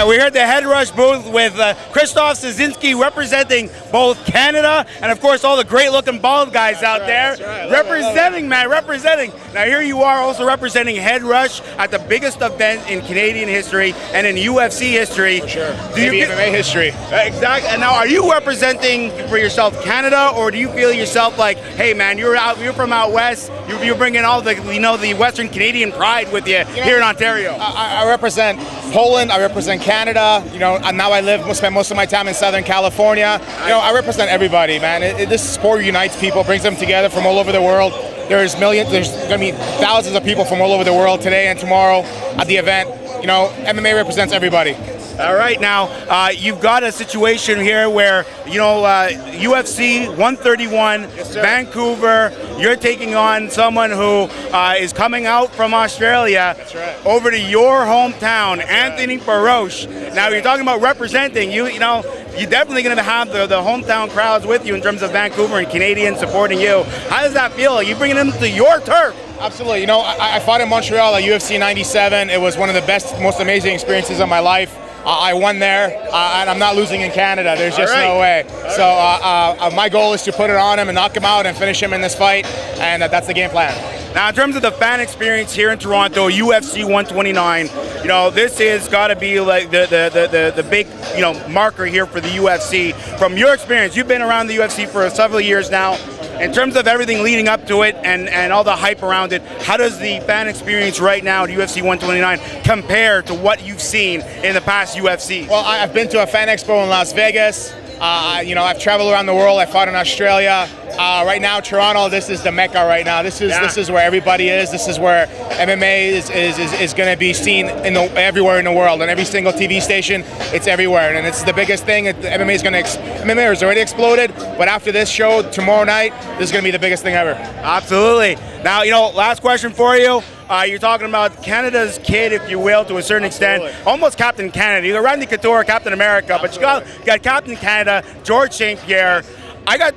we're here at the Head Rush booth with Christoph Soszynski representing both Canada and, of course, all the great-looking bald guys out there. Right. Representing, man, representing. Now, here you are also representing Head Rush at the biggest event in Canadian history and in UFC history. For sure. Do you MMA history. Exactly. And now, are you representing for yourself Canada, or do you feel yourself like, hey, man, you're from out west, you're bringing all the, the Western Canadian pride with you here in Ontario? I represent Poland. I represent Canada. Now I spend most of my time in Southern California. I represent everybody, man. This sport unites people, brings them together from all over the world. There's going to be thousands of people from all over the world today and tomorrow at the event. MMA represents everybody. All right, now you've got a situation here where UFC 131, yes, sir. Vancouver. You're taking on someone who is coming out from Australia. That's right. Over to your hometown, That's Anthony right. Perosh. Now you're talking about representing. You're definitely going to have the hometown crowds with you in terms of Vancouver and Canadians supporting you. How does that feel? Are you bringing them to your turf? Absolutely. I fought in Montreal at UFC 97. It was one of the best, most amazing experiences of my life. I won there, and I'm not losing in Canada. There's just no way. So my goal is to put it on him and knock him out and finish him in this fight, and that's the game plan. Now, in terms of the fan experience here in Toronto, UFC 129, this has got to be like the big marker here for the UFC. From your experience, you've been around the UFC for several years now. In terms of everything leading up to it and all the hype around it, how does the fan experience right now at UFC 129 compare to what you've seen in the past UFC? Well, I've been to a fan expo in Las Vegas. I've traveled around the world. I fought in Australia. Right now, Toronto, this is the Mecca right now. This is where everybody is. This is where MMA is going to be seen everywhere in the world. On every single TV station, it's everywhere. And it's the biggest thing. MMA has already exploded, but after this show, tomorrow night, this is going to be the biggest thing ever. Absolutely. Now, last question for you. You're talking about Canada's kid, if you will, to a certain extent. Almost Captain Canada. You're Randy Couture, Captain America, but you got Captain Canada, George St. Pierre. I got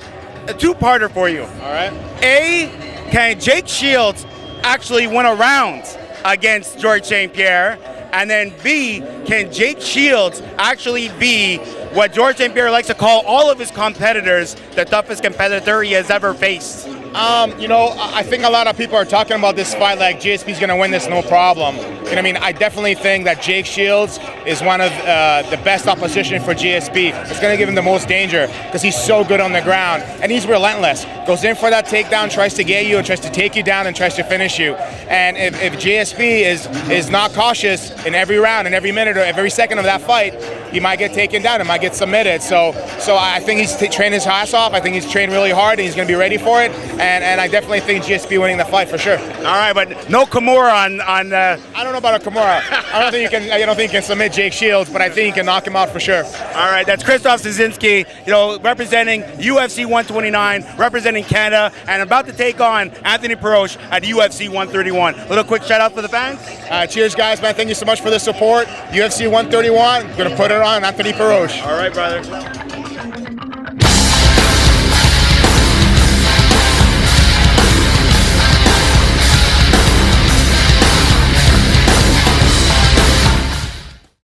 a two-parter for you. All right. A, can Jake Shields actually win a round against George St. Pierre? And then B, can Jake Shields actually be what George St. Pierre likes to call all of his competitors the toughest competitor he has ever faced? I think a lot of people are talking about this fight like GSP's going to win this no problem. I definitely think that Jake Shields is one of the best opposition for GSP. It's going to give him the most danger because he's so good on the ground and he's relentless. Goes in for that takedown, tries to get you and tries to take you down and tries to finish you. And if GSP is not cautious in every round, in every minute or every second of that fight, he might get taken down and might get submitted. So I think he's trained his ass off. I think he's trained really hard and he's going to be ready for it. And I definitely think GSP winning the fight for sure. All right, but no Kimura on. I don't know about a Kimura. I don't think you can submit Jake Shields, but I think you can knock him out for sure. All right, that's Christoph Soszynski, representing UFC 129, representing Canada, and about to take on Anthony Perosh at UFC 131. Little quick shout out for the fans. Cheers, guys, man. Thank you so much for the support. UFC 131. Gonna put it on Anthony Perosh. All right, brother.